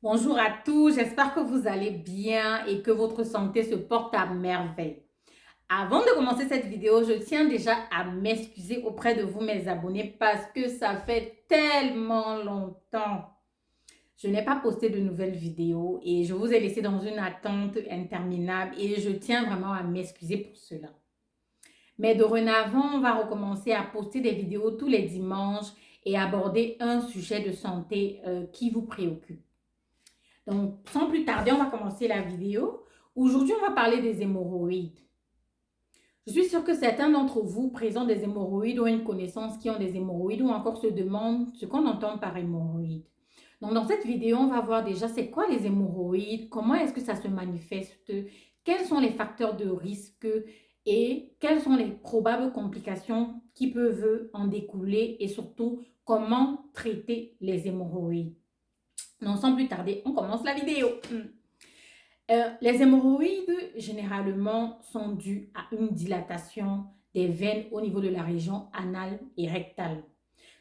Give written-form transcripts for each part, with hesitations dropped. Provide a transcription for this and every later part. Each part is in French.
Bonjour à tous, j'espère que vous allez bien et que votre santé se porte à merveille. Avant de commencer cette vidéo, je tiens déjà à m'excuser auprès de vous, mes abonnés, parce que ça fait tellement longtemps. Je n'ai pas posté de nouvelles vidéos et je vous ai laissé dans une attente interminable et je tiens vraiment à m'excuser pour cela. Mais dorénavant, on va recommencer à poster des vidéos tous les dimanches et aborder un sujet de santé qui vous préoccupe. Donc, sans plus tarder, on va commencer la vidéo. Aujourd'hui, on va parler des hémorroïdes. Je suis sûre que certains d'entre vous présentent des hémorroïdes ou une connaissance qui ont des hémorroïdes ou encore se demandent ce qu'on entend par hémorroïdes. Donc, dans cette vidéo, on va voir déjà c'est quoi les hémorroïdes, comment est-ce que ça se manifeste, quels sont les facteurs de risque et quelles sont les probables complications qui peuvent en découler et surtout comment traiter les hémorroïdes. Donc, sans plus tarder, on commence la vidéo. Les hémorroïdes, généralement, sont dues à une dilatation des veines au niveau de la région anale et rectale.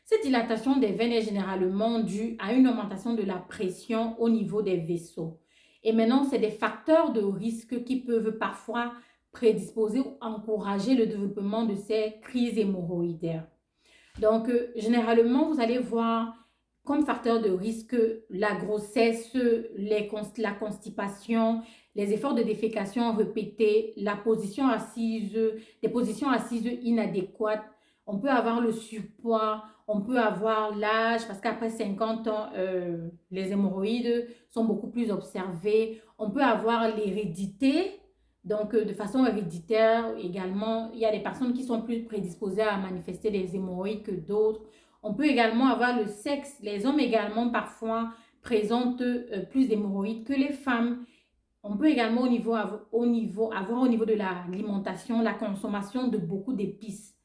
Cette dilatation des veines est généralement due à une augmentation de la pression au niveau des vaisseaux. Et maintenant, c'est des facteurs de risque qui peuvent parfois prédisposer ou encourager le développement de ces crises hémorroïdaires. Donc, généralement, vous allez voir comme facteur de risque la grossesse, la constipation, les efforts de défécation répétés, la position assise, des positions assises inadéquates. On peut avoir le surpoids, on peut avoir l'âge, parce qu'après 50 ans, les hémorroïdes sont beaucoup plus observées. On peut avoir l'hérédité, donc, de façon héréditaire également, il y a des personnes qui sont plus prédisposées à manifester des hémorroïdes que d'autres. On peut également avoir le sexe. Les hommes également parfois présentent plus d'hémorroïdes que les femmes. On peut également avoir au niveau de l'alimentation, la consommation de beaucoup d'épices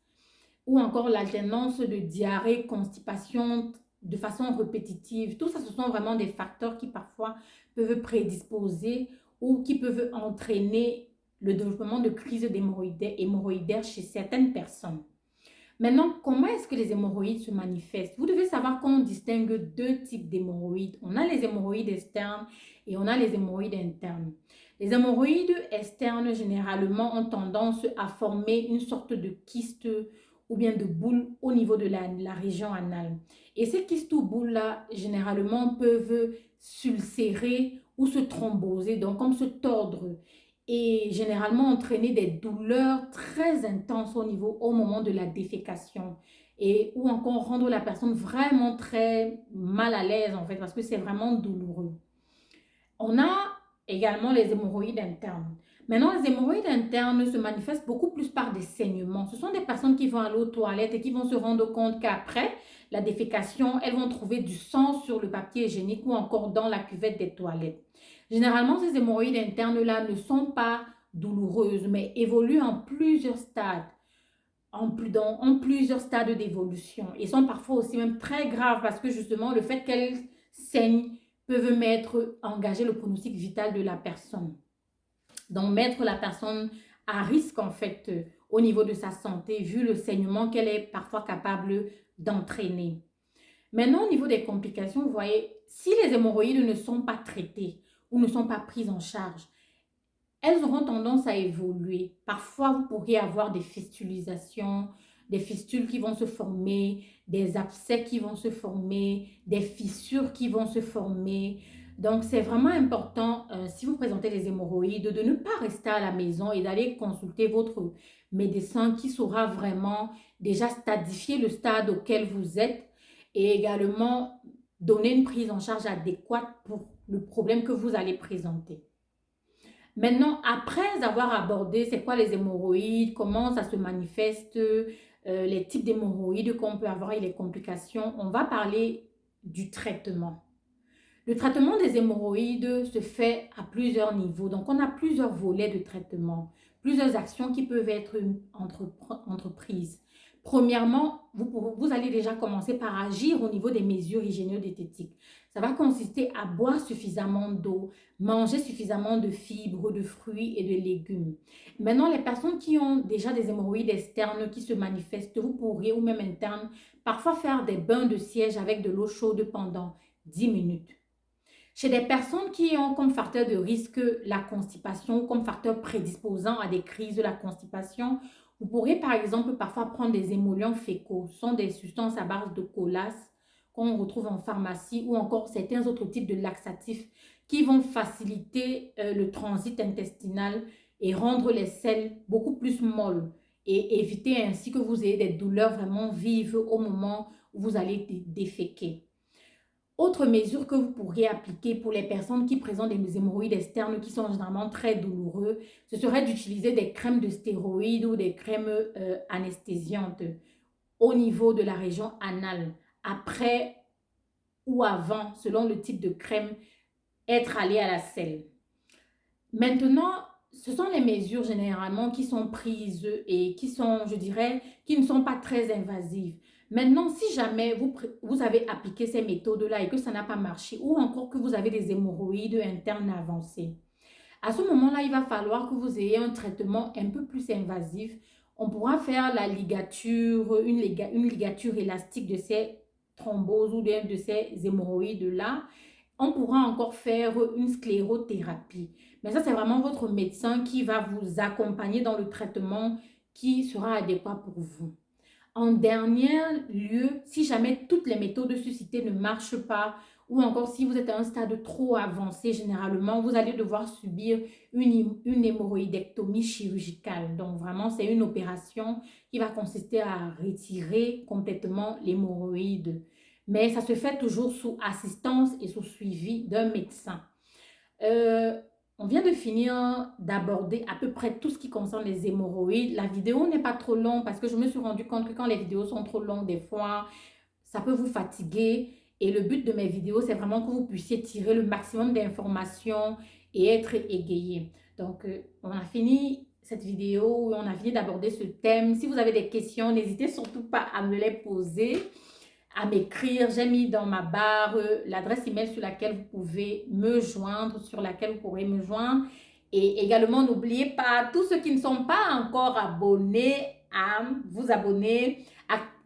ou encore l'alternance de diarrhée, constipation de façon répétitive. Tout ça, ce sont vraiment des facteurs qui parfois peuvent prédisposer ou qui peuvent entraîner le développement de crises hémorroïdaires chez certaines personnes. Maintenant, comment est-ce que les hémorroïdes se manifestent? Vous devez savoir qu'on distingue deux types d'hémorroïdes. On a les hémorroïdes externes et on a les hémorroïdes internes. Les hémorroïdes externes, généralement, ont tendance à former une sorte de kyste ou bien de boule au niveau de la région anale. Et ces kystes ou boules-là, généralement, peuvent s'ulcérer ou se thromboser, donc comme se tordre et généralement entraîner des douleurs très intenses au moment de la défécation et ou encore rendre la personne vraiment très mal à l'aise en fait parce que c'est vraiment douloureux. On a également les hémorroïdes internes. Maintenant, les hémorroïdes internes se manifestent beaucoup plus par des saignements. Ce sont des personnes qui vont aller aux toilettes et qui vont se rendre compte qu'après la défécation, elles vont trouver du sang sur le papier hygiénique ou encore dans la cuvette des toilettes. Généralement, ces hémorroïdes internes-là ne sont pas douloureuses, mais évoluent en plusieurs stades, en plusieurs stades d'évolution et sont parfois aussi même très graves parce que justement, le fait qu'elles saignent peuvent engager le pronostic vital de la personne. Donc, mettre la personne à risque, en fait, au niveau de sa santé, vu le saignement qu'elle est parfois capable d'entraîner. Maintenant, au niveau des complications, vous voyez, si les hémorroïdes ne sont pas traitées ou ne sont pas prises en charge, elles auront tendance à évoluer. Parfois, vous pourriez avoir des fistulisations, des fistules qui vont se former, des abcès qui vont se former, des fissures qui vont se former. Donc, c'est vraiment important, si vous présentez les hémorroïdes, de ne pas rester à la maison et d'aller consulter votre médecin qui saura vraiment déjà stadifier le stade auquel vous êtes et également donner une prise en charge adéquate pour le problème que vous allez présenter. Maintenant, après avoir abordé c'est quoi les hémorroïdes, comment ça se manifeste, les types d'hémorroïdes qu'on peut avoir et les complications, on va parler du traitement. Le traitement des hémorroïdes se fait à plusieurs niveaux. Donc, on a plusieurs volets de traitement, plusieurs actions qui peuvent être entreprises. Premièrement, vous allez déjà commencer par agir au niveau des mesures hygiéno-diététiques. Ça va consister à boire suffisamment d'eau, manger suffisamment de fibres, de fruits et de légumes. Maintenant, les personnes qui ont déjà des hémorroïdes externes qui se manifestent, vous pourrez, ou même internes, parfois faire des bains de siège avec de l'eau chaude pendant 10 minutes. Chez des personnes qui ont comme facteur de risque la constipation, comme facteur prédisposant à des crises de la constipation, vous pourrez par exemple parfois prendre des émollients fécaux. Ce sont des substances à base de colasse qu'on retrouve en pharmacie ou encore certains autres types de laxatifs qui vont faciliter le transit intestinal et rendre les selles beaucoup plus molles et éviter ainsi que vous ayez des douleurs vraiment vives au moment où vous allez déféquer. Autre mesure que vous pourriez appliquer pour les personnes qui présentent des hémorroïdes externes qui sont généralement très douloureux, ce serait d'utiliser des crèmes de stéroïdes ou des crèmes anesthésiantes au niveau de la région anale, après ou avant, selon le type de crème, être allé à la selle. Maintenant, ce sont les mesures généralement qui sont prises et qui sont, je dirais, qui ne sont pas très invasives. Maintenant, si jamais vous avez appliqué ces méthodes-là et que ça n'a pas marché, ou encore que vous avez des hémorroïdes internes avancées, à ce moment-là, il va falloir que vous ayez un traitement un peu plus invasif. On pourra faire la ligature, une ligature élastique de ces thromboses ou de ces hémorroïdes-là. On pourra encore faire une sclérothérapie. Mais ça, c'est vraiment votre médecin qui va vous accompagner dans le traitement qui sera adéquat pour vous. En dernier lieu, si jamais toutes les méthodes suscitées ne marchent pas, ou encore si vous êtes à un stade trop avancé, généralement, vous allez devoir subir une hémorroïdectomie chirurgicale. Donc, vraiment, c'est une opération qui va consister à retirer complètement l'hémorroïde. Mais ça se fait toujours sous assistance et sous suivi d'un médecin. On vient de finir d'aborder à peu près tout ce qui concerne les hémorroïdes. La vidéo n'est pas trop longue parce que je me suis rendu compte que quand les vidéos sont trop longues, des fois, ça peut vous fatiguer. Et le but de mes vidéos, c'est vraiment que vous puissiez tirer le maximum d'informations et être égayé. Donc, on a fini cette vidéo, on a fini d'aborder ce thème. Si vous avez des questions, n'hésitez surtout pas à me les poser, à m'écrire. J'ai mis dans ma barre l'adresse email sur laquelle vous pouvez me joindre, sur laquelle vous pourrez me joindre. Et également, n'oubliez pas, tous ceux qui ne sont pas encore abonnés, à vous abonner,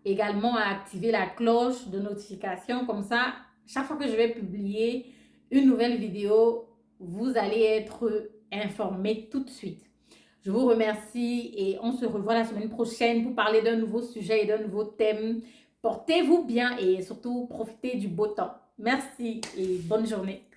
également à activer la cloche de notification. Comme ça, chaque fois que je vais publier une nouvelle vidéo, vous allez être informé tout de suite. Je vous remercie et on se revoit la semaine prochaine pour parler d'un nouveau sujet et d'un nouveau thème. Portez-vous bien et surtout profitez du beau temps. Merci et bonne journée.